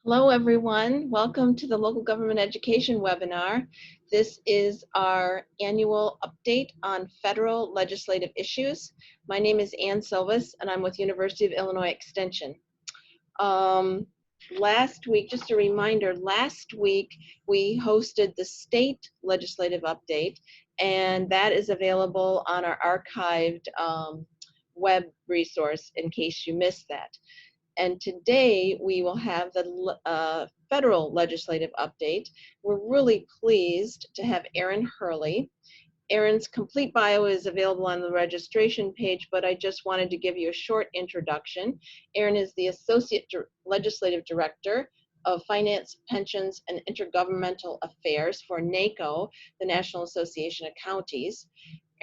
Hello, everyone. Welcome to the Local Government Education webinar. This is our annual update on federal legislative issues. My name is Ann Silvas, and I'm with University of Illinois Extension. Last week, just a reminder, last week we hosted the state legislative update, and that is available on our archived web resource in case you missed that. And today we will have the federal legislative update. We're really pleased to have Erin Hurley. Erin's complete bio is available on the registration page, but I just wanted to give you a short introduction. Erin is the Associate Legislative Director of Finance, Pensions, and Intergovernmental Affairs for NACO, the National Association of Counties.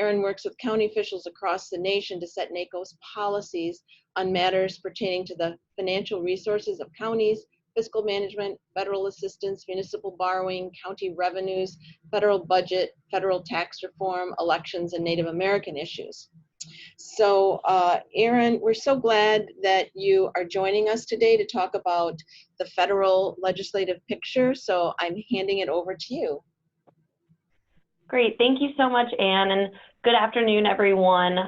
Erin works with county officials across the nation to set NACO's policies on matters pertaining to the financial resources of counties, fiscal management, federal assistance, municipal borrowing, county revenues, federal budget, federal tax reform, elections, and Native American issues. So Erin, we're so glad that you are joining us today to talk about the federal legislative picture. So I'm handing it over to you. Great, thank you so much, Ann, and good afternoon, everyone.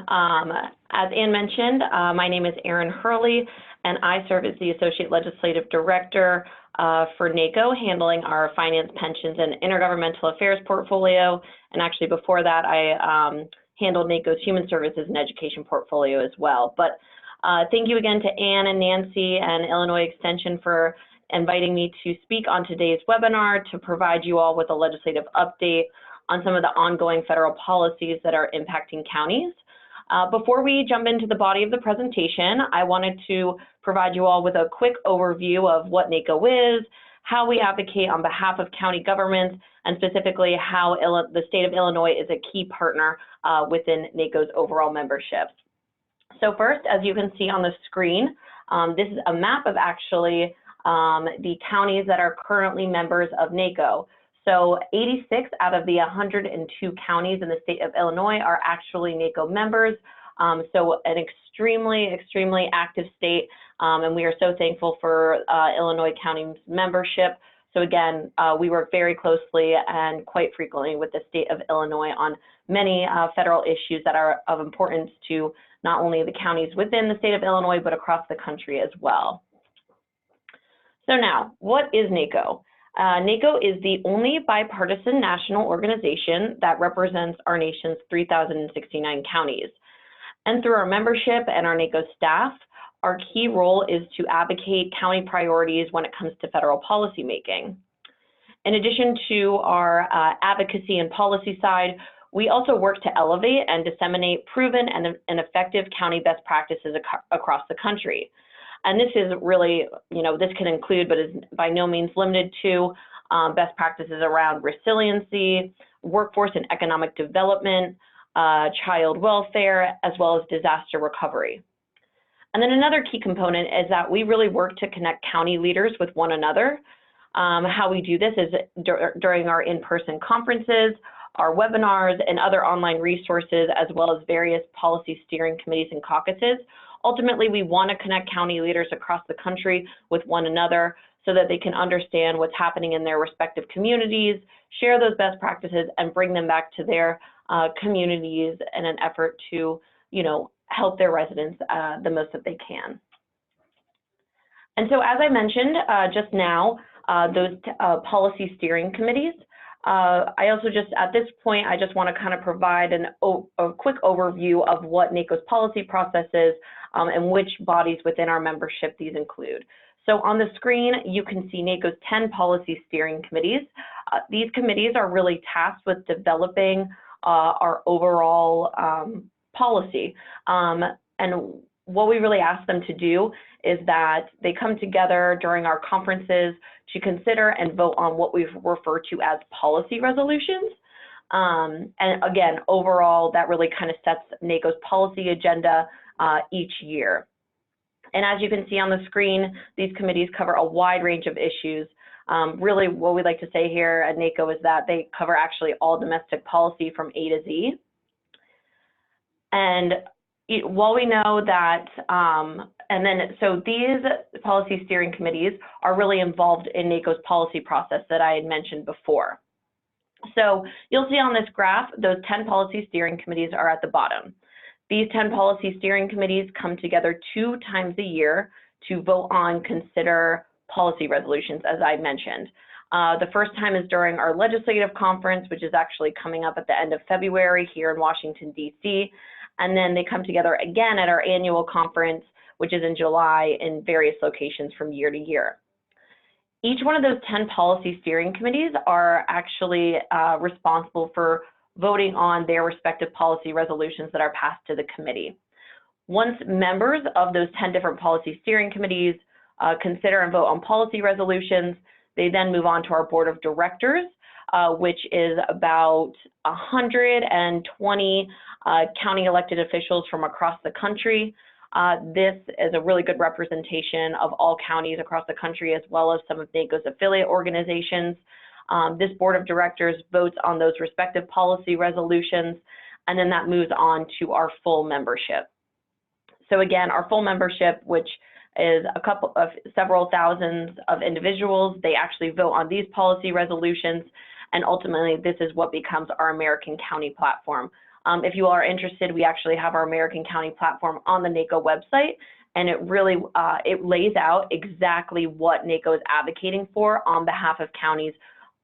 As Ann mentioned, my name is Erin Hurley, and I serve as the Associate Legislative Director for NACO, handling our Finance, Pensions, and Intergovernmental Affairs portfolio. And actually before that, I handled NACO's Human Services and Education portfolio as well. But thank you again to Ann and Nancy and Illinois Extension for inviting me to speak on today's webinar to provide you all with a legislative update on some of the ongoing federal policies that are impacting counties. Before we jump into the body of the presentation, I wanted to provide you all with a quick overview of what NACO is, how we advocate on behalf of county governments, and specifically how the state of Illinois is a key partner within NACO's overall membership. So first, as you can see on the screen, this is a map of actually the counties that are currently members of NACO. So 86 out of the 102 counties in the state of Illinois are actually NACO members. So an extremely active state, and we are so thankful for Illinois County's membership. So again, we work very closely and quite frequently with the state of Illinois on many federal issues that are of importance to not only the counties within the state of Illinois, but across the country as well. So now, what is NACO? NACO is the only bipartisan national organization that represents our nation's 3,069 counties. And through our membership and our NACO staff, our key role is to advocate county priorities when it comes to federal policymaking. In addition to our advocacy and policy side, we also work to elevate and disseminate proven and effective county best practices across the country. And this is really, this can include, but is by no means limited to, best practices around resiliency, workforce and economic development, child welfare, as well as disaster recovery. And then another key component is that we really work to connect county leaders with one another. How we do this is during our in-person conferences, our webinars, and other online resources, as well as various policy steering committees and caucuses. Ultimately, we want to connect county leaders across the country with one another so that they can understand what's happening in their respective communities, share those best practices, and bring them back to their communities in an effort to, help their residents the most that they can. And so, as I mentioned just now, those policy steering committees, I also at this point, I just want to kind of provide a quick overview of what NACO's policy process is and which bodies within our membership these include. So on the screen, you can see NACO's 10 policy steering committees. These committees are really tasked with developing our overall policy. And what we really ask them to do is that they come together during our conferences to consider and vote on what we refer to as policy resolutions. And again, overall, that really kind of sets NACO's policy agenda each year. And as you can see on the screen, these committees cover a wide range of issues. Really, what we like to say here at NACO is that they cover actually all domestic policy from A to Z. And while we know that, so these policy steering committees are really involved in NACO's policy process that I had mentioned before. So you'll see on this graph, those 10 policy steering committees are at the bottom. These 10 policy steering committees come together 2 times a year to vote on, consider policy resolutions, as I mentioned. The first time is during our legislative conference, which is actually coming up at the end of February here in Washington, D.C. And then they come together again at our annual conference, which is in July in various locations from year to year. Each one of those 10 policy steering committees are actually responsible for voting on their respective policy resolutions that are passed to the committee. Once members of those 10 different policy steering committees consider and vote on policy resolutions, they then move on to our board of directors, which is about 120 county elected officials from across the country. This is a really good representation of all counties across the country, as well as some of NACO's affiliate organizations. This board of directors votes on those respective policy resolutions, and then that moves on to our full membership. So again, our full membership, which is several thousands of individuals, they actually vote on these policy resolutions, and ultimately this is what becomes our American County platform. If you are interested, we actually have our American County platform on the NACO website, and it really it lays out exactly what NACO is advocating for on behalf of counties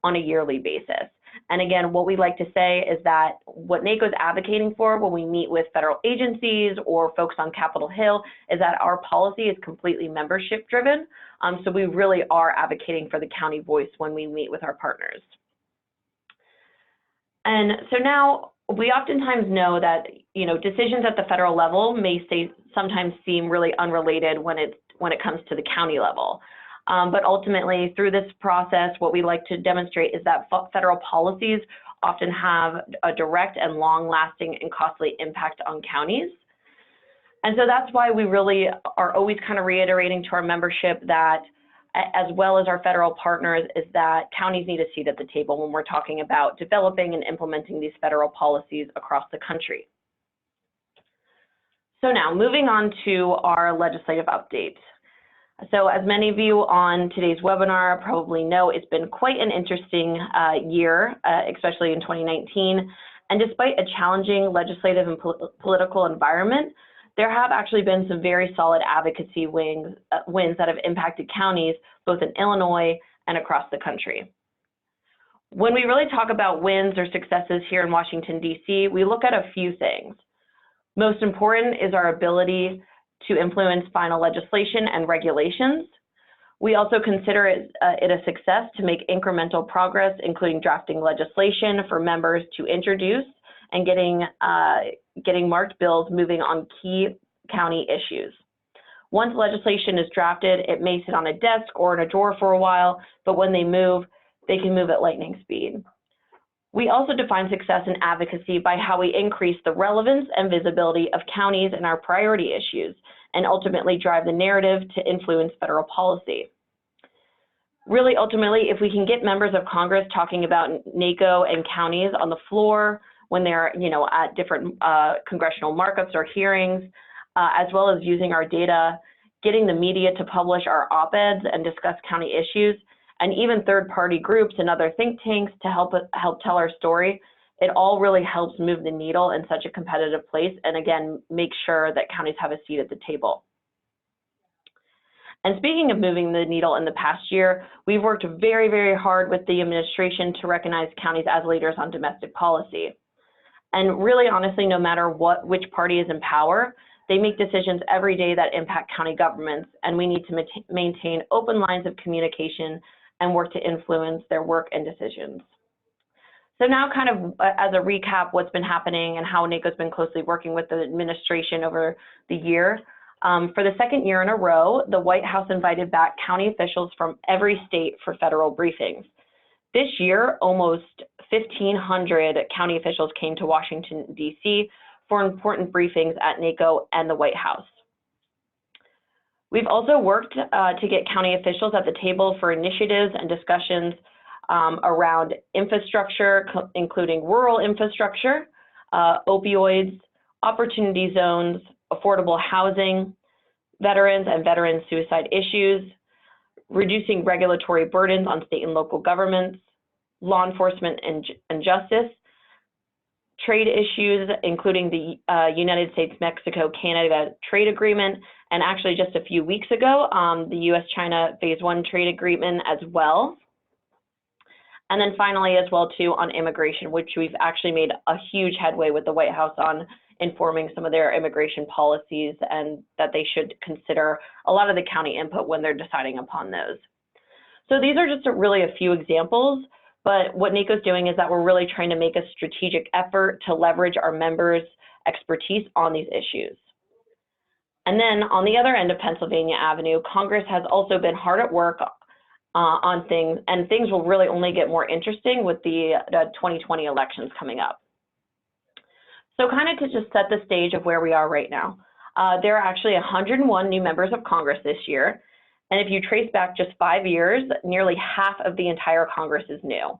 on a yearly basis. And again, what we like to say is that what NACO is advocating for when we meet with federal agencies or folks on Capitol Hill is that our policy is completely membership driven. So we really are advocating for the county voice when we meet with our partners. And so now we oftentimes know that, you know, decisions at the federal level may sometimes seem really unrelated when it comes to the county level. But ultimately, through this process, what we like to demonstrate is that federal policies often have a direct and long-lasting and costly impact on counties. And so that's why we really are always kind of reiterating to our membership that, as well as our federal partners, is that counties need a seat at the table when we're talking about developing and implementing these federal policies across the country. So now, moving on to our legislative update. So as many of you on today's webinar probably know, it's been quite an interesting year, especially in 2019. And despite a challenging legislative and political environment, there have actually been some very solid advocacy wins that have impacted counties, both in Illinois and across the country. When we really talk about wins or successes here in Washington, D.C., we look at a few things. Most important is our ability to influence final legislation and regulations. We also consider it a success to make incremental progress, including drafting legislation for members to introduce and getting marked bills moving on key county issues. Once legislation is drafted, it may sit on a desk or in a drawer for a while, but when they can move at lightning speed. We also define success in advocacy by how we increase the relevance and visibility of counties and our priority issues, and ultimately drive the narrative to influence federal policy. Really, ultimately, if we can get members of Congress talking about NACO and counties on the floor when they're, you know, at different congressional markups or hearings, as well as using our data, getting the media to publish our op-eds and discuss county issues, and even third-party groups and other think tanks to help tell our story, it all really helps move the needle in such a competitive place, and again, make sure that counties have a seat at the table. And speaking of moving the needle in the past year, we've worked very, very hard with the administration to recognize counties as leaders on domestic policy. And really, honestly, no matter which party is in power, they make decisions every day that impact county governments, and we need to maintain open lines of communication and work to influence their work and decisions. So now, kind of as a recap, what's been happening and how NACO's been closely working with the administration over the year. For the second year in a row, the White House invited back county officials from every state for federal briefings. This year, almost 1,500 county officials came to Washington, D.C. for important briefings at NACO and the White House. We've also worked to get county officials at the table for initiatives and discussions around infrastructure, including rural infrastructure, opioids, opportunity zones, affordable housing, veterans and veteran suicide issues, reducing regulatory burdens on state and local governments, law enforcement and justice, trade issues, including the United States-Mexico-Canada trade agreement, and actually just a few weeks ago, the U.S.-China Phase 1 trade agreement as well. And then finally, as well, too, on immigration, which we've actually made a huge headway with the White House on informing some of their immigration policies, and that they should consider a lot of the county input when they're deciding upon those. So these are just really a few examples, but what NACO's doing is that we're really trying to make a strategic effort to leverage our members' expertise on these issues. And then on the other end of Pennsylvania Avenue, Congress has also been hard at work on things, and things will really only get more interesting with the 2020 elections coming up. So kind of to just set the stage of where we are right now, there are actually 101 new members of Congress this year. And if you trace back just 5 years, nearly half of the entire Congress is new.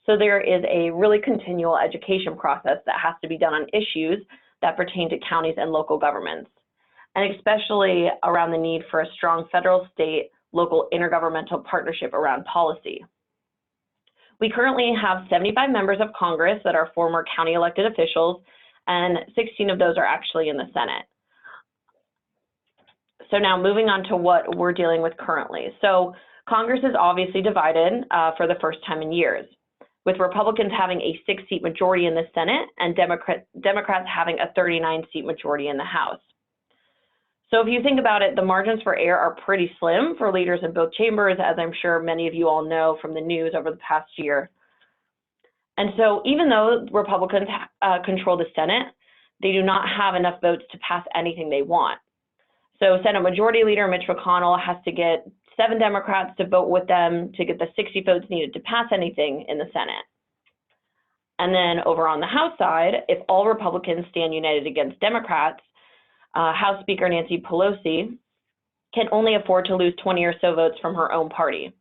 So there is a really continual education process that has to be done on issues that pertain to counties and local governments, and especially around the need for a strong federal, state, local intergovernmental partnership around policy. We currently have 75 members of Congress that are former county elected officials, and 16 of those are actually in the Senate. So now moving on to what we're dealing with currently. So Congress is obviously divided for the first time in years, with Republicans having a 6-seat majority in the Senate and Democrats having a 39-seat majority in the House. So if you think about it, the margins for error are pretty slim for leaders in both chambers, as I'm sure many of you all know from the news over the past year. And so even though Republicans control the Senate, they do not have enough votes to pass anything they want. So Senate Majority Leader Mitch McConnell has to get 7 Democrats to vote with them to get the 60 votes needed to pass anything in the Senate. And then over on the House side, if all Republicans stand united against Democrats, House Speaker Nancy Pelosi can only afford to lose 20 or so votes from her own party.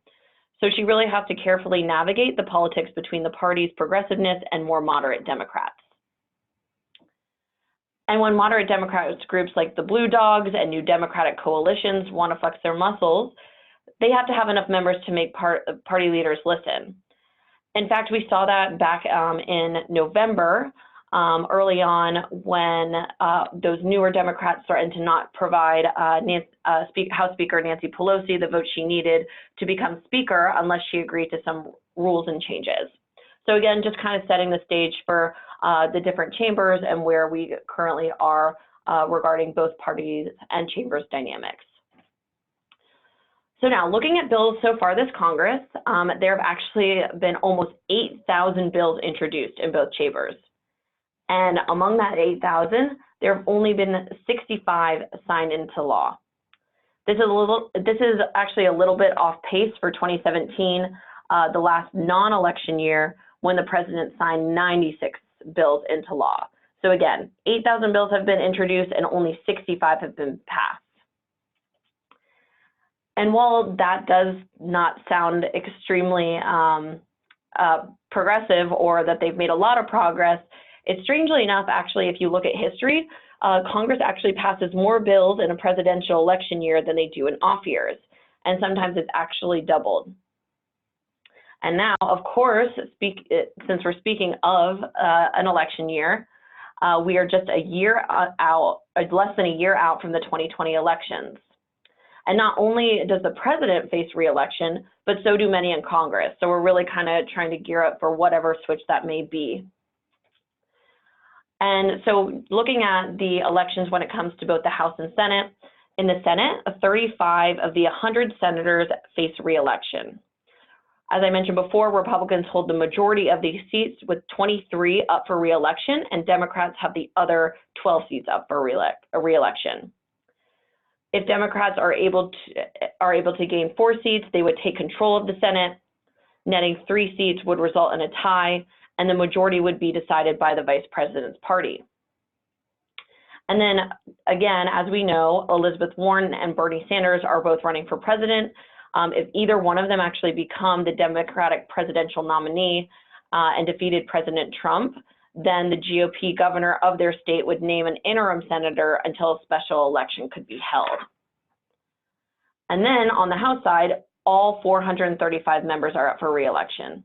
So she really has to carefully navigate the politics between the party's progressiveness and more moderate Democrats. And when moderate Democrats groups like the Blue Dogs and New Democratic coalitions want to flex their muscles, they have to have enough members to make party leaders listen. In fact, we saw that back in November, early on, when those newer Democrats threatened to not provide House Speaker Nancy Pelosi the vote she needed to become Speaker unless she agreed to some rules and changes. So again, just kind of setting the stage for the different chambers and where we currently are regarding both parties and chambers dynamics. So now, looking at bills so far this Congress, there have actually been almost 8,000 bills introduced in both chambers. And among that 8,000, there have only been 65 signed into law. This is actually a little bit off pace for 2017, the last non-election year, when the president signed 96 bills into law. So again, 8,000 bills have been introduced and only 65 have been passed. And while that does not sound extremely progressive, or that they've made a lot of progress, it's strangely enough, actually, if you look at history, Congress actually passes more bills in a presidential election year than they do in off years. And sometimes it's actually doubled. And now, of course, since we're speaking of an election year, we are just a year out, less than a year out from the 2020 elections. And not only does the president face re-election, but so do many in Congress. So we're really kind of trying to gear up for whatever switch that may be. And so looking at the elections when it comes to both the House and Senate, in the Senate, 35 of the 100 senators face re-election. As I mentioned before, Republicans hold the majority of these seats, with 23 up for re-election, and Democrats have the other 12 seats up for re-election. If Democrats are able to gain 4 seats, they would take control of the Senate. Netting 3 seats would result in a tie, and the majority would be decided by the vice president's party. And then again, as we know, Elizabeth Warren and Bernie Sanders are both running for president. If either one of them actually become the Democratic presidential nominee and defeated President Trump, then the GOP governor of their state would name an interim senator until a special election could be held. And then on the House side, all 435 members are up for re-election.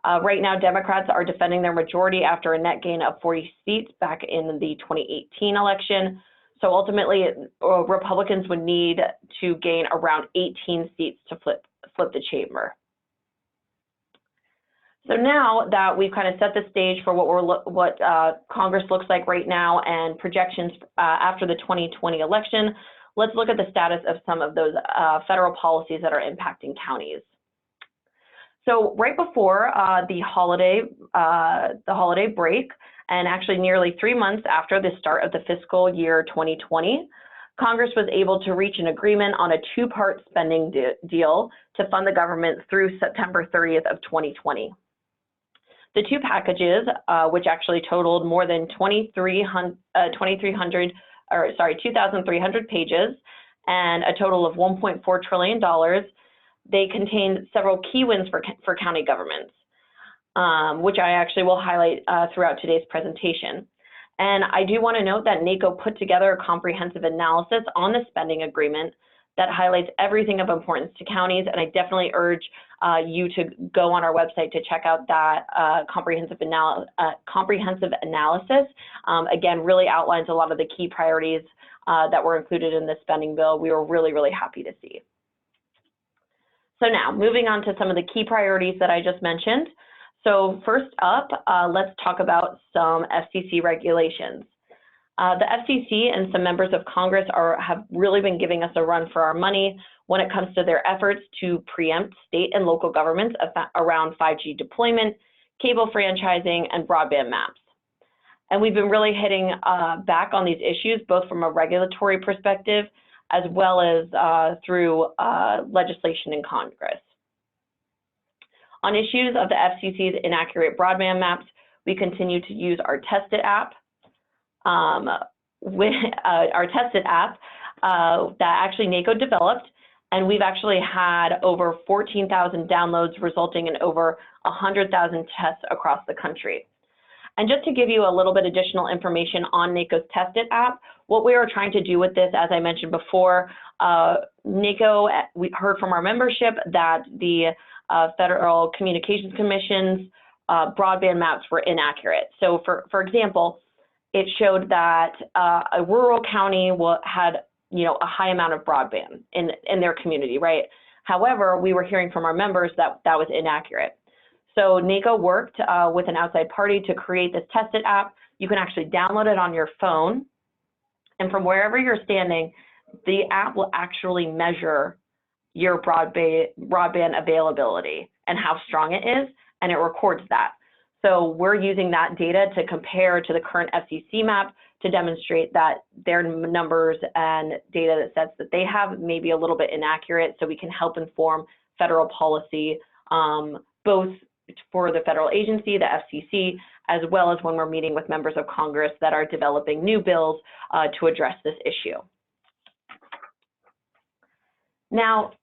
Right now, Democrats are defending their majority after a net gain of 40 seats back in the 2018 election. So ultimately, Republicans would need to gain around 18 seats to flip the chamber. So now that we've kind of set the stage for what Congress looks like right now and projections after the 2020 election, let's look at the status of some of those federal policies that are impacting counties. So right before the holiday break, and actually nearly 3 months after the start of the fiscal year 2020, Congress was able to reach an agreement on a two-part spending deal to fund the government through September 30th of 2020. The two packages, which actually totaled more than 2,300 pages and a total of $1.4 trillion, they contained several key wins for county governments, which I actually will highlight throughout today's presentation. And I do want to note that NACO put together a comprehensive analysis on the spending agreement that highlights everything of importance to counties, and I definitely urge you to go on our website to check out that comprehensive analysis. Again, really outlines a lot of the key priorities that were included in the spending bill. We were really, really happy to see. So now, moving on to some of the key priorities that I just mentioned. So first up, let's talk about some FCC regulations. The FCC and some members of Congress have really been giving us a run for our money when it comes to their efforts to preempt state and local governments around 5G deployment, cable franchising, and broadband maps. And we've been really hitting back on these issues, both from a regulatory perspective as well as through legislation in Congress. On issues of the FCC's inaccurate broadband maps, we continue to use our Tested app. That actually NACO developed, and we've actually had over 14,000 downloads, resulting in over 100,000 tests across the country. And just to give you a little bit additional information on NACO's Tested app, what we are trying to do with this, as I mentioned before, NACO, we heard from our membership that the Federal Communications Commission's broadband maps were inaccurate. So for example, it showed that a rural county had a high amount of broadband in their community, right? However, we were hearing from our members that that was inaccurate. So NACO worked with an outside party to create this Tested app. You can actually download it on your phone, and from wherever you're standing, the app will actually measure your broadband availability and how strong it is, and it records that. So we're using that data to compare to the current FCC map to demonstrate that their numbers and data sets that they have may be a little bit inaccurate, so we can help inform federal policy, both for the federal agency, the FCC, as well as when we're meeting with members of Congress that are developing new bills to address this issue. Now,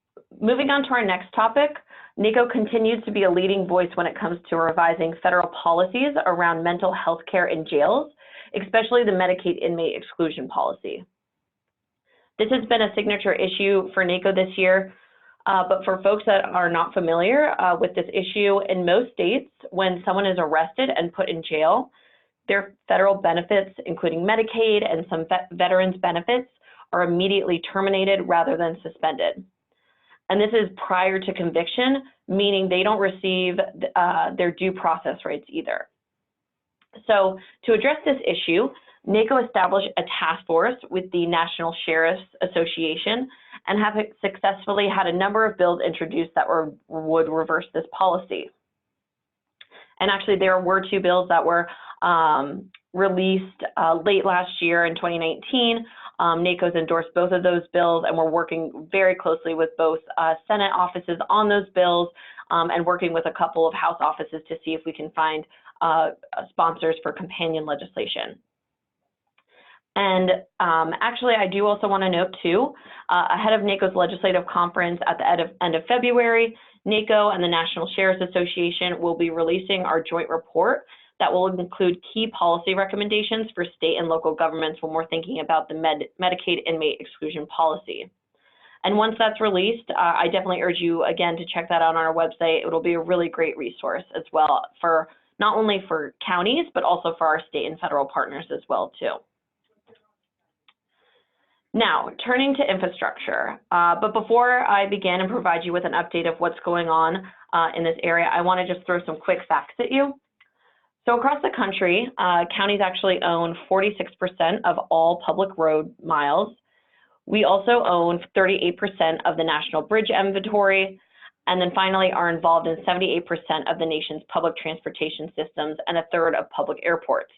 moving on to our next topic, NACO continues to be a leading voice when it comes to revising federal policies around mental health care in jails, especially the Medicaid inmate exclusion policy. This has been a signature issue for NACO this year, but for folks that are not familiar with this issue, in most states, when someone is arrested and put in jail, their federal benefits, including Medicaid and some veterans benefits, are immediately terminated rather than suspended. And this is prior to conviction, meaning they don't receive their due process rights either. So to address this issue, NACO established a task force with the National Sheriff's Association and have successfully had a number of bills introduced that would reverse this policy. And actually, there were two bills that were released late last year in 2019. NACO's endorsed both of those bills, and we're working very closely with both Senate offices on those bills and working with a couple of House offices to see if we can find sponsors for companion legislation. And actually, I do also want to note too, ahead of NACO's legislative conference at the end of February, NACO and the National Sheriff's Association will be releasing our joint report that will include key policy recommendations for state and local governments when we're thinking about the Medicaid inmate exclusion policy. And once that's released, I definitely urge you again to check that out on our website. It'll be a really great resource as well for not only for counties, but also for our state and federal partners as well too. Now, turning to infrastructure, but before I begin and provide you with an update of what's going on in this area, I want to just throw some quick facts at you. So across the country, counties actually own 46% of all public road miles. We also own 38% of the national bridge inventory, and then finally are involved in 78% of the nation's public transportation systems and a third of public airports.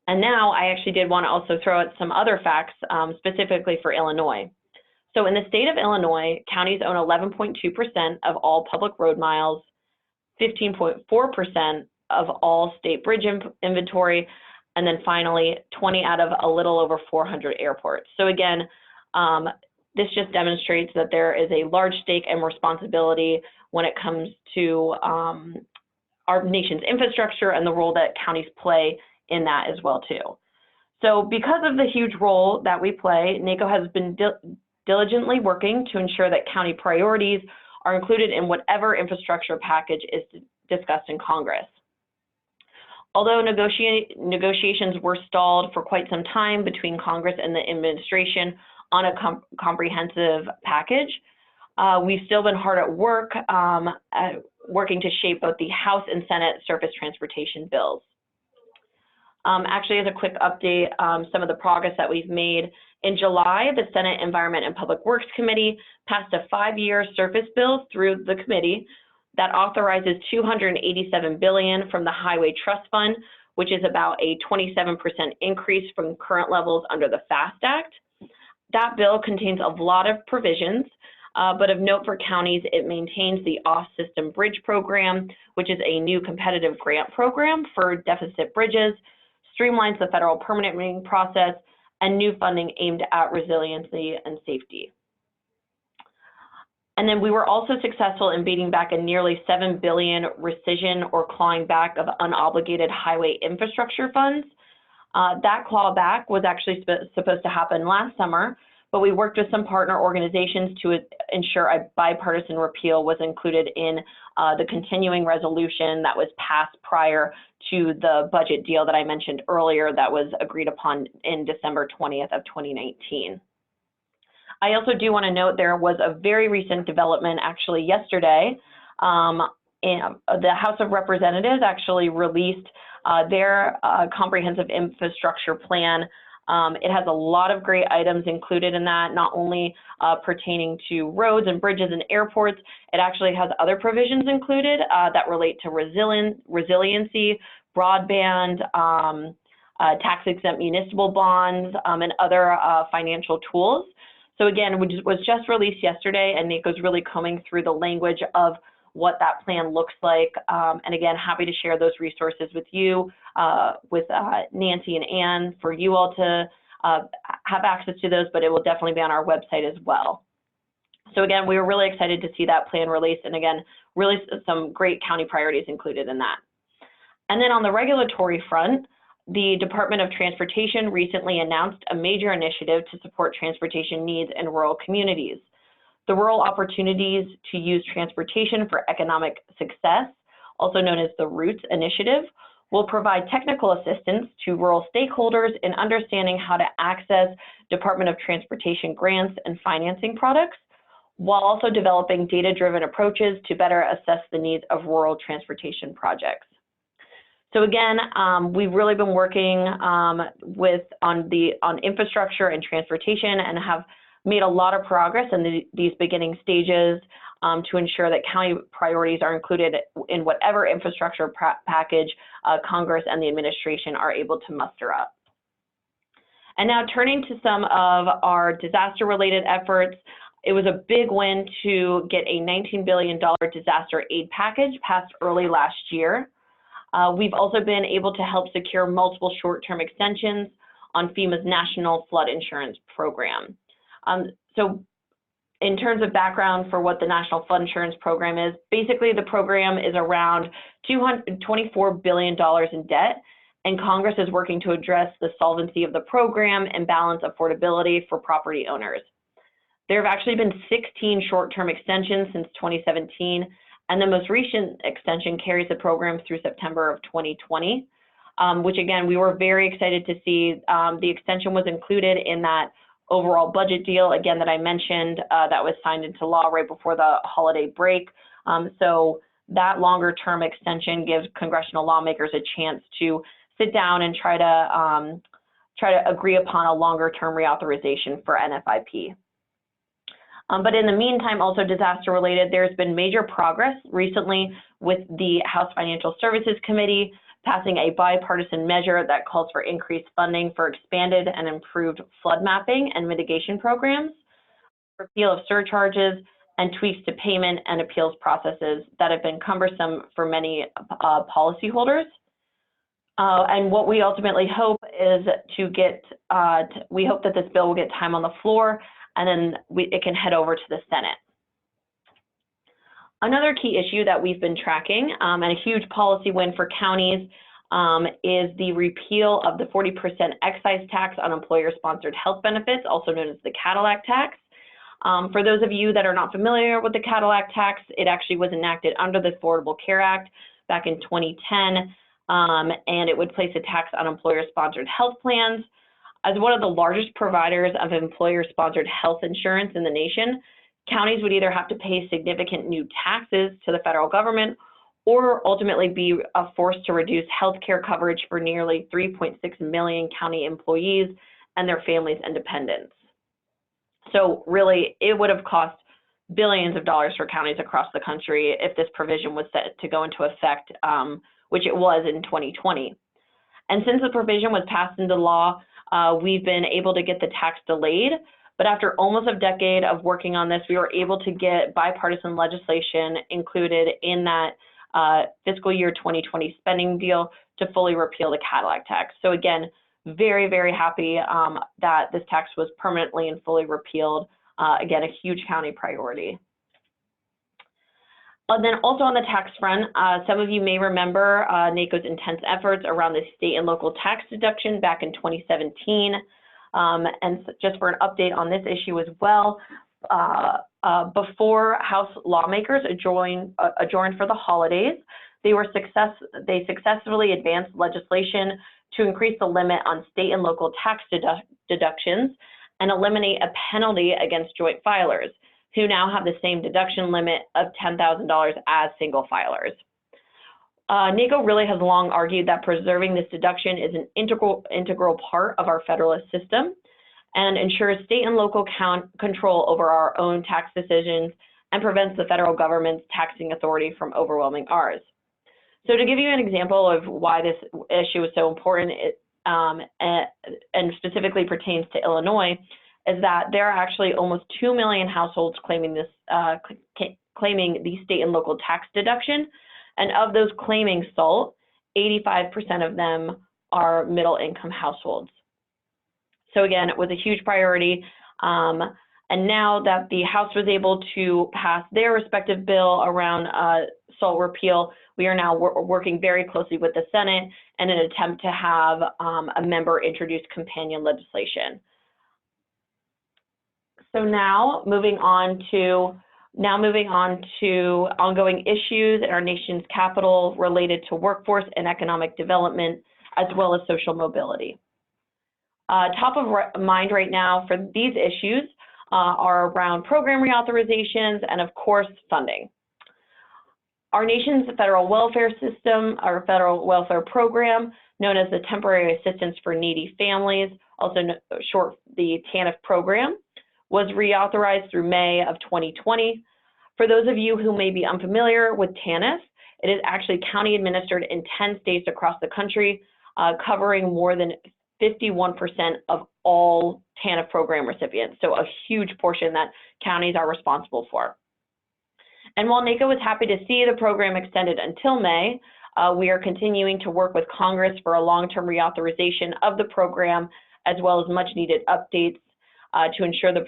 And now I actually did want to also throw out some other facts specifically for Illinois. So in the state of Illinois, counties own 11.2% of all public road miles, 15.4% of all state bridge inventory, and then finally 20 out of a little over 400 airports. So again, this just demonstrates that there is a large stake and responsibility when it comes to our nation's infrastructure and the role that counties play in that as well too. So because of the huge role that we play, NACO has been diligently working to ensure that county priorities are included in whatever infrastructure package is discussed in Congress. Although negotiations were stalled for quite some time between Congress and the administration on a comprehensive package, we've still been hard at work working to shape both the House and Senate surface transportation bills. Actually, as a quick update, some of the progress that we've made. In July, the Senate Environment and Public Works Committee passed a 5-year surface bill through the committee that authorizes $287 billion from the Highway Trust Fund, which is about a 27% increase from current levels under the FAST Act. That bill contains a lot of provisions, but of note for counties, it maintains the Off-System Bridge Program, which is a new competitive grant program for deficit bridges, streamlines the federal permitting process, and new funding aimed at resiliency and safety. And then we were also successful in beating back a nearly $7 billion rescission or clawing back of unobligated highway infrastructure funds. That clawback was actually supposed to happen last summer, but we worked with some partner organizations to ensure a bipartisan repeal was included in the continuing resolution that was passed prior to the budget deal that I mentioned earlier that was agreed upon in December 20th of 2019. I also do want to note there was a very recent development actually yesterday. The House of Representatives actually released their comprehensive infrastructure plan. It has a lot of great items included in that, not only pertaining to roads and bridges and airports, it actually has other provisions included that relate to resiliency, broadband, tax-exempt municipal bonds, and other financial tools. So again, which was just released yesterday, and NACO's really combing through the language of what that plan looks like. And again, happy to share those resources with you, with Nancy and Ann, for you all to have access to those, but it will definitely be on our website as well. So again, we were really excited to see that plan released, and again, really some great county priorities included in that. And then on the regulatory front, the Department of Transportation recently announced a major initiative to support transportation needs in rural communities. The Rural Opportunities to Use Transportation for Economic Success, also known as the ROOTS Initiative, will provide technical assistance to rural stakeholders in understanding how to access Department of Transportation grants and financing products, while also developing data-driven approaches to better assess the needs of rural transportation projects. So again, we've really been working on infrastructure and transportation and have made a lot of progress in these beginning stages to ensure that county priorities are included in whatever infrastructure package Congress and the administration are able to muster up. And now turning to some of our disaster-related efforts, it was a big win to get a $19 billion disaster aid package passed early last year. We've also been able to help secure multiple short-term extensions on FEMA's National Flood Insurance Program. So in terms of background for what the National Flood Insurance Program is, basically the program is around $224 billion in debt, and Congress is working to address the solvency of the program and balance affordability for property owners. There have actually been 16 short-term extensions since 2017, and the most recent extension carries the program through September of 2020, which again, we were very excited to see. The extension was included in that overall budget deal, again, that I mentioned, that was signed into law right before the holiday break. So that longer term extension gives congressional lawmakers a chance to sit down and try to agree upon a longer term reauthorization for NFIP. But in the meantime, also disaster related, there's been major progress recently with the House Financial Services Committee passing a bipartisan measure that calls for increased funding for expanded and improved flood mapping and mitigation programs, repeal of surcharges, and tweaks to payment and appeals processes that have been cumbersome for many policyholders. And what we ultimately hope is to get, we hope that this bill will get time on the floor, and then it can head over to the Senate. Another key issue that we've been tracking, and a huge policy win for counties, is the repeal of the 40% excise tax on employer-sponsored health benefits, also known as the Cadillac tax. For those of you that are not familiar with the Cadillac tax, it actually was enacted under the Affordable Care Act back in 2010, and it would place a tax on employer-sponsored health plans. As one of the largest providers of employer-sponsored health insurance in the nation, counties would either have to pay significant new taxes to the federal government or ultimately be forced to reduce healthcare coverage for nearly 3.6 million county employees and their families and dependents. So really, it would have cost billions of dollars for counties across the country if this provision was set to go into effect, which it was in 2020. And since the provision was passed into law, we've been able to get the tax delayed. But after almost a decade of working on this, we were able to get bipartisan legislation included in that fiscal year 2020 spending deal to fully repeal the Cadillac tax. So again, very, very happy that this tax was permanently and fully repealed. Again, a huge county priority. And then also on the tax front, some of you may remember NACO's intense efforts around the state and local tax deduction back in 2017. And just for an update on this issue as well, before House lawmakers adjourned for the holidays, they successfully advanced legislation to increase the limit on state and local tax deductions and eliminate a penalty against joint filers, who now have the same deduction limit of $10,000 as single filers. NACO really has long argued that preserving this deduction is an integral part of our federalist system and ensures state and local control over our own tax decisions and prevents the federal government's taxing authority from overwhelming ours. So to give you an example of why this issue is so important, and specifically pertains to Illinois, is that there are actually almost 2 million households claiming this, claiming the state and local tax deduction. And of those claiming SALT, 85% of them are middle income households. So again, it was a huge priority. And now that the House was able to pass their respective bill around SALT repeal, we are now working very closely with the Senate in an attempt to have a member introduce companion legislation. So now moving on to ongoing issues in our nation's capital related to workforce and economic development, as well as social mobility. Top of mind right now for these issues are around program reauthorizations and, of course, funding. Our nation's federal welfare system, our federal welfare program, known as the Temporary Assistance for Needy Families, also short the TANF program, was reauthorized through May of 2020. For those of you who may be unfamiliar with TANF, it is actually county administered in 10 states across the country, covering more than 51% of all TANF program recipients, so a huge portion that counties are responsible for. And while NACO was happy to see the program extended until May, we are continuing to work with Congress for a long-term reauthorization of the program, as well as much needed updates. to ensure that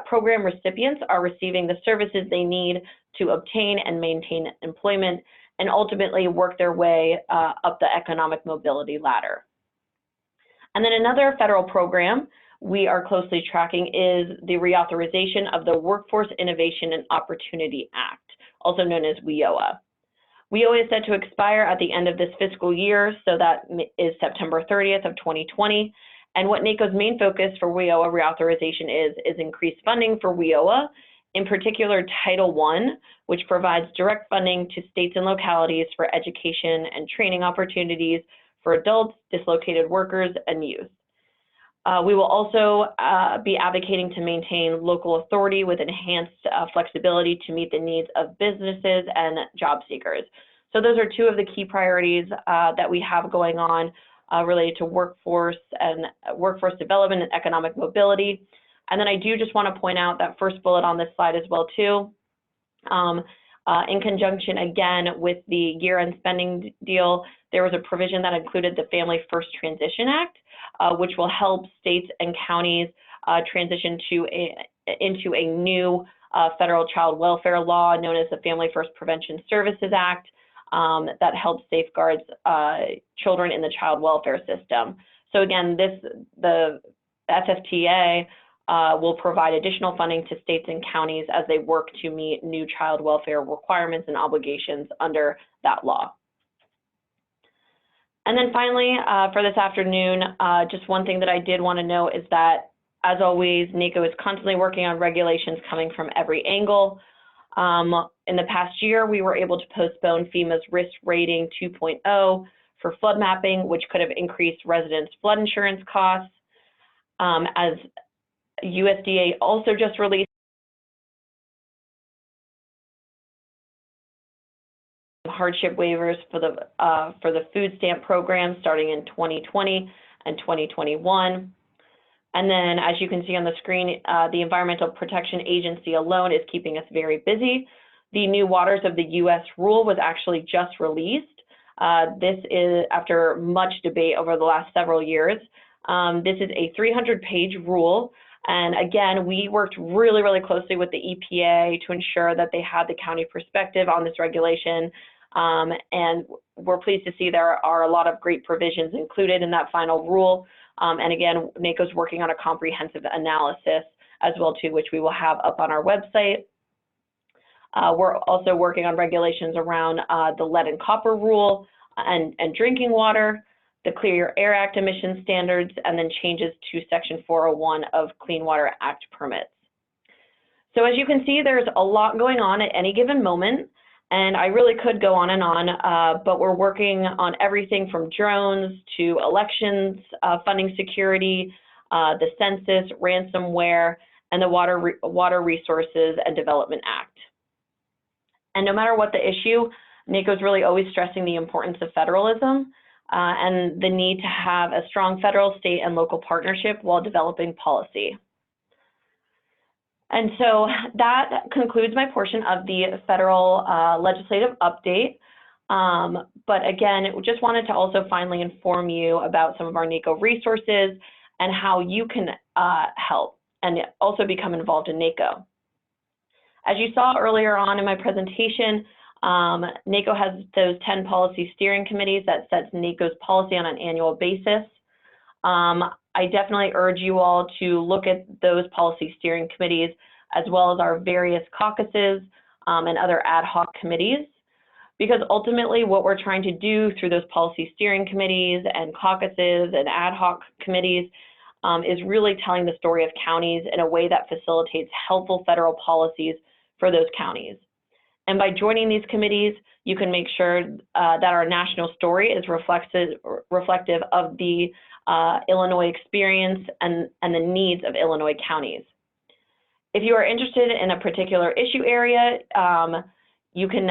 program recipients are receiving the services they need to obtain and maintain employment and ultimately work their way up the economic mobility ladder. And then another federal program we are closely tracking is the reauthorization of the Workforce Innovation and Opportunity Act, also known as WIOA. WIOA is set to expire at the end of this fiscal year, so that is September 30th of 2020. And what NACO's main focus for WIOA reauthorization is increased funding for WIOA, in particular Title I, which provides direct funding to states and localities for education and training opportunities for adults, dislocated workers, and youth. We will also be advocating to maintain local authority with enhanced flexibility to meet the needs of businesses and job seekers. So those are two of the key priorities that we have going on related to workforce development and economic mobility. And then I do just want to point out that first bullet on this slide as well too. In conjunction again with the year-end spending deal, there was a provision that included the Family First Transition Act, which will help states and counties transition into a new federal child welfare law known as the Family First Prevention Services Act that helps safeguard children in the child welfare system. So again, the FFTA will provide additional funding to states and counties as they work to meet new child welfare requirements and obligations under that law. And then finally, for this afternoon, just one thing that I did want to note is that, as always, NACO is constantly working on regulations coming from every angle. In the past year, we were able to postpone FEMA's risk rating 2.0 for flood mapping, which could have increased residents' flood insurance costs. As USDA also just released hardship waivers for the food stamp program starting in 2020 and 2021. And then, as you can see on the screen, the Environmental Protection Agency alone is keeping us very busy. The New Waters of the U.S. rule was actually just released. This is after much debate over the last several years. This is a 300-page rule. And again, we worked really, really closely with the EPA to ensure that they had the county perspective on this regulation. And we're pleased to see there are a lot of great provisions included in that final rule. And again, NACO's working on a comprehensive analysis as well too, which we will have up on our website. We're also working on regulations around the lead and copper rule and drinking water, the Clear Air Act emission standards, and then changes to Section 401 of Clean Water Act permits. So as you can see, there's a lot going on at any given moment, and I really could go on and on, but we're working on everything from drones to elections, funding security, the census, ransomware, and the Water Resources and Development Act. And no matter what the issue, NACO's really always stressing the importance of federalism and the need to have a strong federal, state, and local partnership while developing policy. And so that concludes my portion of the federal legislative update. But again, just wanted to also finally inform you about some of our NACO resources and how you can help and also become involved in NACO. As you saw earlier on in my presentation, NACO has those 10 policy steering committees that sets NACO's policy on an annual basis. I definitely urge you all to look at those policy steering committees as well as our various caucuses and other ad hoc committees, because ultimately what we're trying to do through those policy steering committees and caucuses and ad hoc committees is really telling the story of counties in a way that facilitates helpful federal policies for those counties. And by joining these committees, you can make sure that our national story is reflective of the Illinois experience and the needs of Illinois counties. If you are interested in a particular issue area, you can,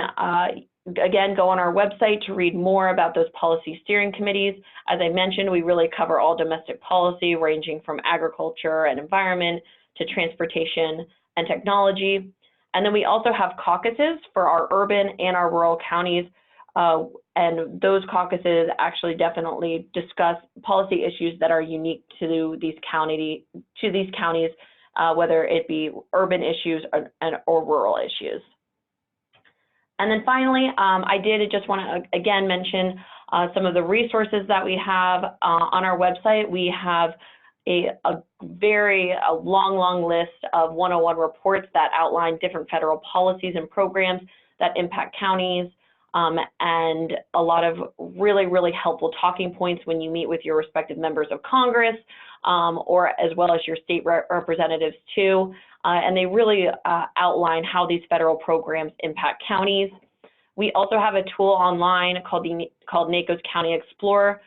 again, go on our website to read more about those policy steering committees. As I mentioned, we really cover all domestic policy, ranging from agriculture and environment to transportation and technology. And then we also have caucuses for our urban and our rural counties and those caucuses actually definitely discuss policy issues that are unique to these counties, whether it be urban issues or rural issues. And then finally, I did just want to again mention some of the resources that we have on our website. We have a long list of 101 reports that outline different federal policies and programs that impact counties, and a lot of really helpful talking points when you meet with your respective members of Congress, or as well as your state representatives too. And they really outline how these federal programs impact counties. We also have a tool online called NACO's County Explorer.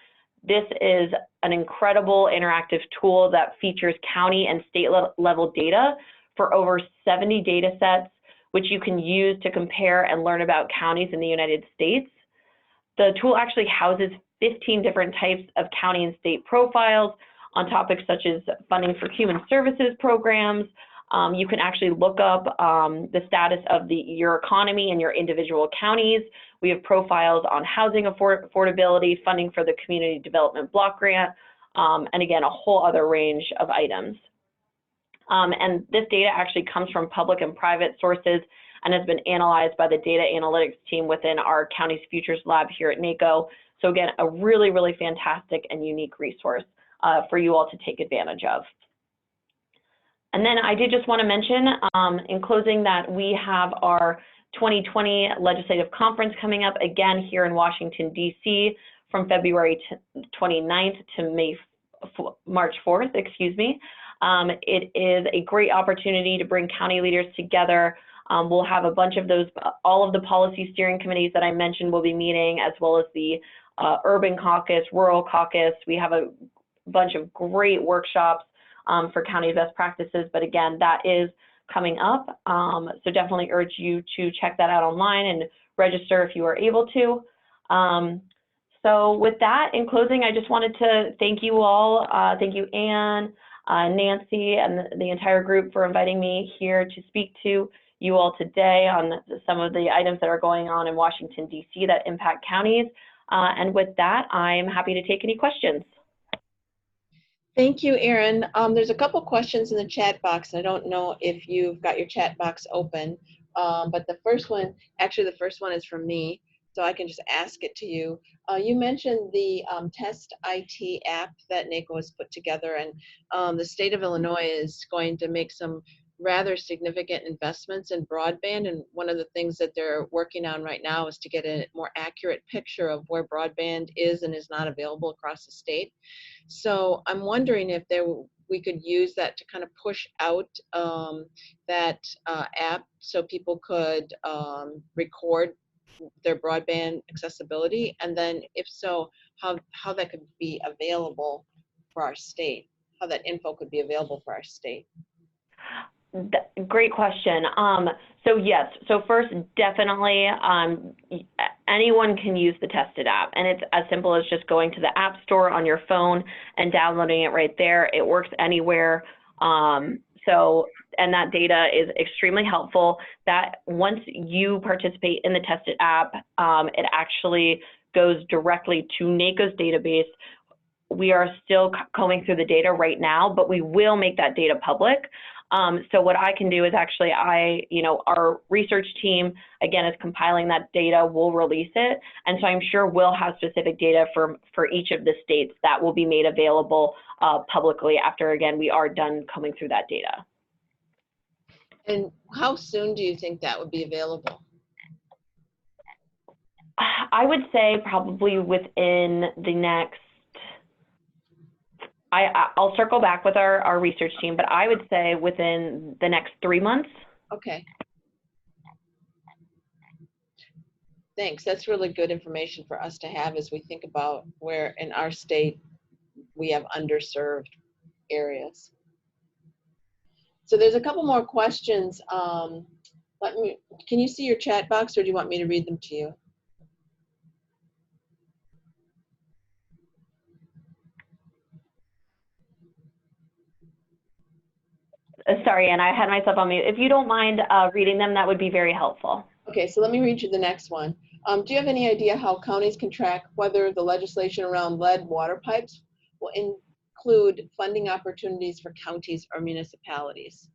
This is an incredible interactive tool that features county and state level data for over 70 data sets, which you can use to compare and learn about counties in the United States. The tool actually houses 15 different types of county and state profiles on topics such as funding for human services programs. You can actually look up the status of your economy in your individual counties. We have profiles on housing affordability, funding for the Community Development Block Grant, and again, a whole other range of items. And this data actually comes from public and private sources and has been analyzed by the data analytics team within our Counties Futures Lab here at NACO. So again, a really fantastic and unique resource for you all to take advantage of. And then I did just want to mention in closing that we have our 2020 legislative conference coming up again here in Washington, D.C. from February 29th to March 4th, excuse me. It is a great opportunity to bring county leaders together. We'll have a bunch of those, all of the policy steering committees that I mentioned will be meeting, as well as the Urban Caucus, Rural Caucus. We have a bunch of great workshops for county best practices, but again, that is coming up. So definitely urge you to check that out online and register if you are able to. So with that, in closing, I just wanted to thank you all. Thank you, Anne, Nancy, and the entire group for inviting me here to speak to you all today on some of the items that are going on in Washington, D.C. that impact counties. And with that, I'm happy to take any questions. Thank you, Erin. There's a couple questions in the chat box. I don't know if you've got your chat box open, but the first one is from me, so I can just ask it to you. You mentioned the Test IT app that NACO has put together, and the state of Illinois is going to make some rather significant investments in broadband, and one of the things that they're working on right now is to get a more accurate picture of where broadband is and is not available across the state. So I'm wondering if we could use that to kind of push out that app so people could record their broadband accessibility, and then if so, how that could be available for our state, how that info could be available for our state. Great question. So yes, so first, definitely anyone can use the Tested app, and it's as simple as just going to the App Store on your phone and downloading it right there. It works anywhere. And that data is extremely helpful. That once you participate in the Tested app, it actually goes directly to NACO's database. We are still combing through the data right now, but we will make that data public. So what I can do is actually our research team, again, is compiling that data, we'll release it. And so I'm sure we'll have specific data for each of the states that will be made available publicly after, again, we are done combing through that data. And how soon do you think that would be available? I would say probably within the next, I'll circle back with our research team, but I would say within the next 3 months. Okay. Thanks. That's really good information for us to have as we think about where in our state we have underserved areas. So there's a couple more questions. Can you see your chat box, or do you want me to read them to you? Sorry, Anne, I had myself on mute. If you don't mind reading them, that would be very helpful. Okay, so let me read you the next one. Do you have any idea how counties can track whether the legislation around lead water pipes will include funding opportunities for counties or municipalities?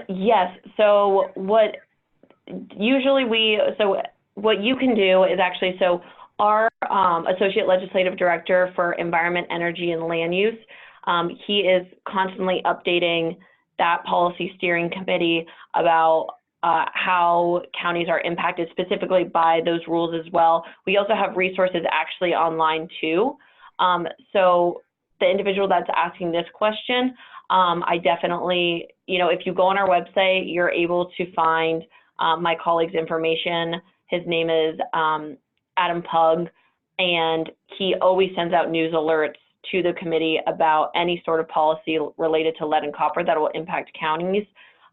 Yes. So what what you can do is actually, so our Associate Legislative Director for Environment, Energy, and Land Use, he is constantly updating that policy steering committee about how counties are impacted specifically by those rules as well. We also have resources actually online too. So the individual that's asking this question, I definitely, if you go on our website, you're able to find my colleague's information. His name is Adam Pug, and he always sends out news alerts to the committee about any sort of policy related to lead and copper that will impact counties.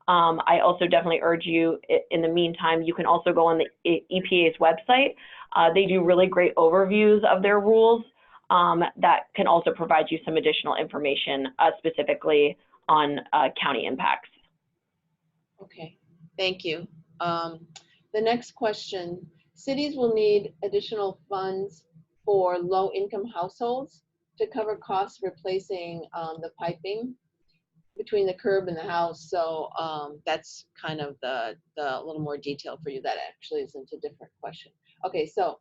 I also definitely urge you, in the meantime, you can also go on the EPA's website. They do really great overviews of their rules that can also provide you some additional information specifically on county impacts. Okay, thank you. The next question, cities will need additional funds for low-income households to cover costs replacing the piping between the curb and the house. So that's kind of the little more detail for you. That actually isn't a different question. Okay, so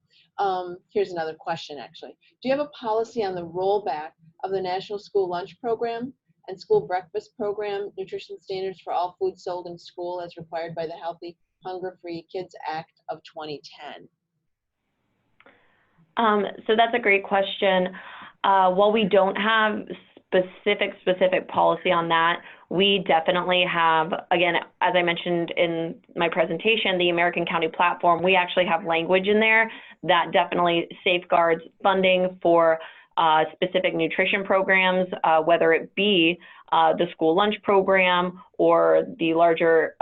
here's another question actually. Do you have a policy on the rollback of the National School Lunch Program and School Breakfast Program nutrition standards for all food sold in school as required by the Healthy Hunger-Free Kids Act of 2010? So that's a great question. While we don't have specific policy on that, we definitely have, again, as I mentioned in my presentation, the American County Platform, we actually have language in there that definitely safeguards funding for specific nutrition programs, whether it be the school lunch program or the larger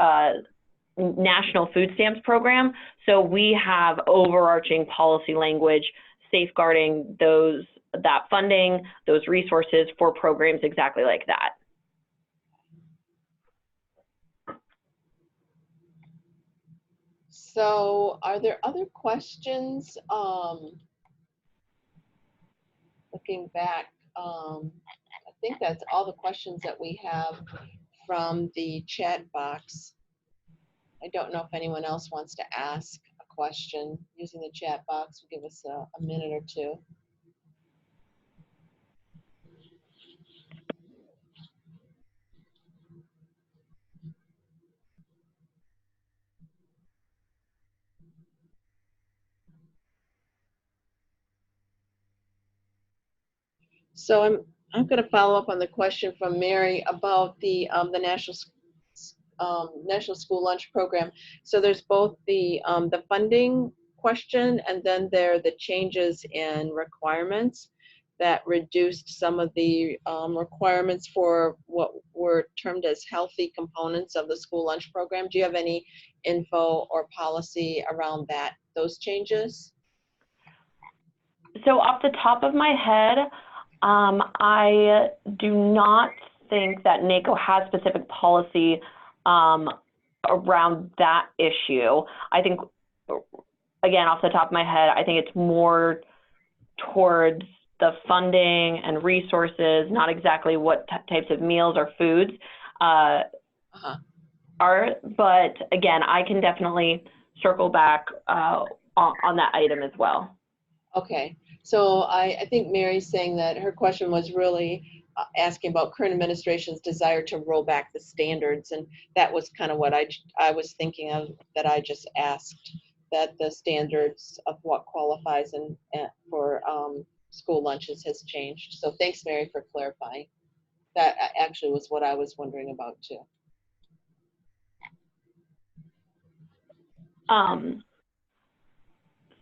national food stamps program. So we have overarching policy language safeguarding that funding, those resources for programs exactly like that. So are there other questions? Looking back, I think that's all the questions that we have from the chat box. I don't know if anyone else wants to ask a question using the chat box. We'll give us a minute or two. So I'm going to follow up on the question from Mary about the National School Lunch Program. So there's both the funding question, and then there are the changes in requirements that reduced some of the requirements for what were termed as healthy components of the school lunch program. Do you have any info or policy around those changes? So off the top of my head, I do not think that NACO has specific policy around that issue. I think, again, off the top of my head, I think it's more towards the funding and resources, not exactly what types of meals or foods are. But again, I can definitely circle back on that item as well. Okay. So I think Mary's saying that her question was really asking about current administration's desire to roll back the standards, and that was kind of what I was thinking of, that I just asked, that the standards of what qualifies for school lunches has changed. So thanks, Mary, for clarifying. That actually was what I was wondering about too.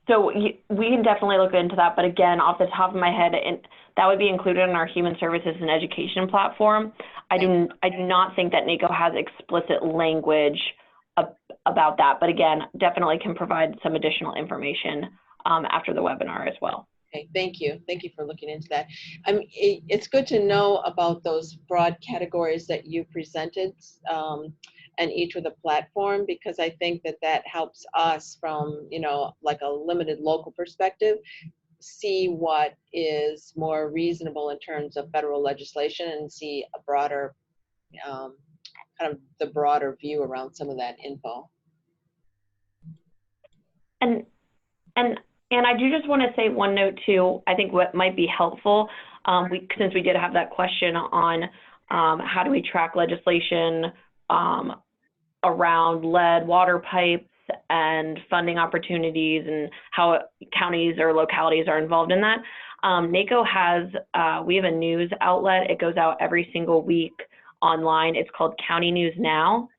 So we can definitely look into that, but again, off the top of my head, that would be included in our Human Services and Education platform. I do not think that NACO has explicit language about that, but again, definitely can provide some additional information after the webinar as well. Okay, thank you. Thank you for looking into that. It's good to know about those broad categories that you presented. and each with a platform, because I think that that helps us from, like a limited local perspective, see what is more reasonable in terms of federal legislation and see a broader, kind of the broader view around some of that info. And I do just want to say one note too. I think what might be helpful, since we did have that question on how do we track legislation around lead water pipes and funding opportunities and how counties or localities are involved in that. NACO has, we have a news outlet. It goes out every single week online. It's called County News Now.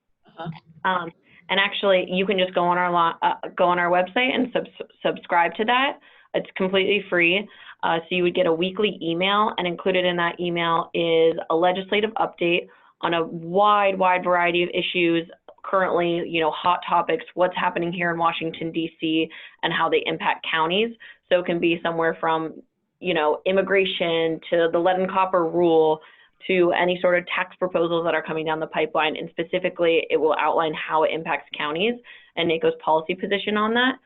And actually, you can just go on our website and subscribe to that. It's completely free. So you would get a weekly email, and included in that email is a legislative update on a wide variety of issues currently, hot topics, what's happening here in Washington, D.C., and how they impact counties. So it can be somewhere from, immigration to the lead and copper rule to any sort of tax proposals that are coming down the pipeline. And specifically, it will outline how it impacts counties and NACO's policy position on that.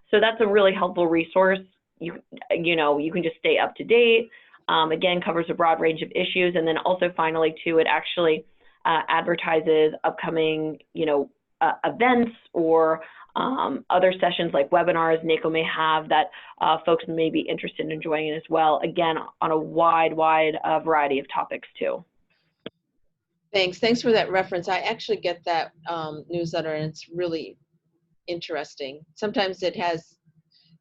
So that's a really helpful resource. You can just stay up to date. Again, covers a broad range of issues. And then also finally too, it actually advertises upcoming, events or other sessions like webinars NACO may have that folks may be interested in joining as well. Again, on a wide variety of topics too. Thanks for that reference. I actually get that newsletter, and it's really interesting. Sometimes it has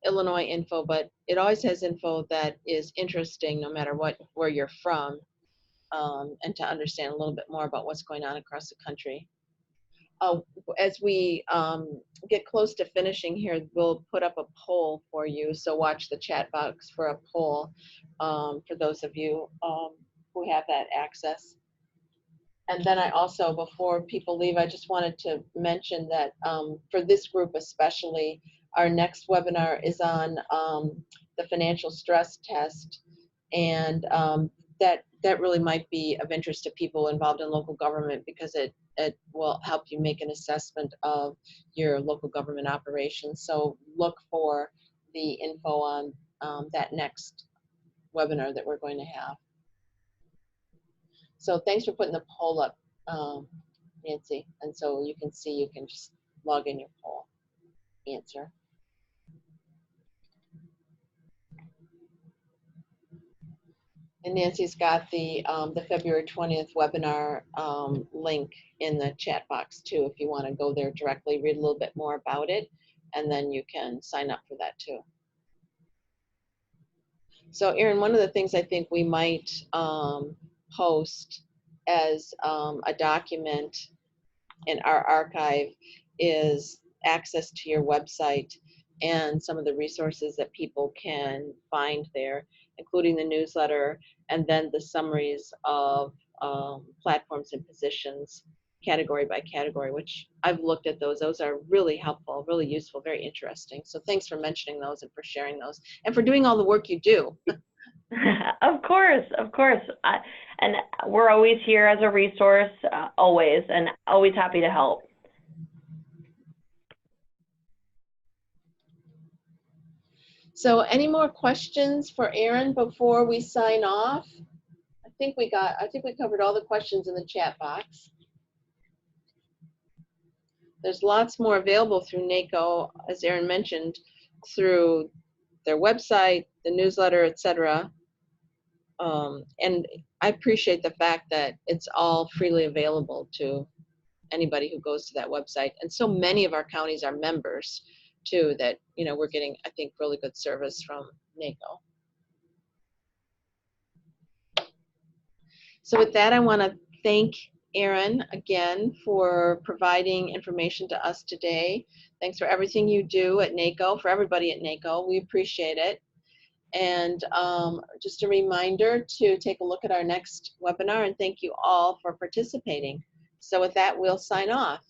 Illinois info, but it always has info that is interesting no matter where you're from, and to understand a little bit more about what's going on across the country. As we get close to finishing here, we'll put up a poll for you, so watch the chat box for a poll for those of you who have that access. And then I also, before people leave, I just wanted to mention that for this group especially, our next webinar is on the financial stress test, and that really might be of interest to people involved in local government, because it will help you make an assessment of your local government operations. So look for the info on that next webinar that we're going to have. So thanks for putting the poll up, Nancy. And so you can see, you can just log in your poll answer. And Nancy's got the February 20th webinar link in the chat box too, if you want to go there directly, read a little bit more about it, and then you can sign up for that too. So Erin, one of the things I think we might post as a document in our archive is access to your website and some of the resources that people can find there, including the newsletter, and then the summaries of platforms and positions, category by category, which I've looked at those. Those are really helpful, really useful, very interesting. So thanks for mentioning those and for sharing those and for doing all the work you do. Of course. And we're always here as a resource, always, and always happy to help. So any more questions for Erin before we sign off? I think we covered all the questions in the chat box. There's lots more available through NACO, as Erin mentioned, through their website, the newsletter, etc. And I appreciate the fact that it's all freely available to anybody who goes to that website. And so many of our counties are members too, that we're getting, I think, really good service from NACO. So with that, I want to thank Erin again for providing information to us today. Thanks for everything you do at NACO, for everybody at NACO. We appreciate it. And just a reminder to take a look at our next webinar, and thank you all for participating. So with that, we'll sign off.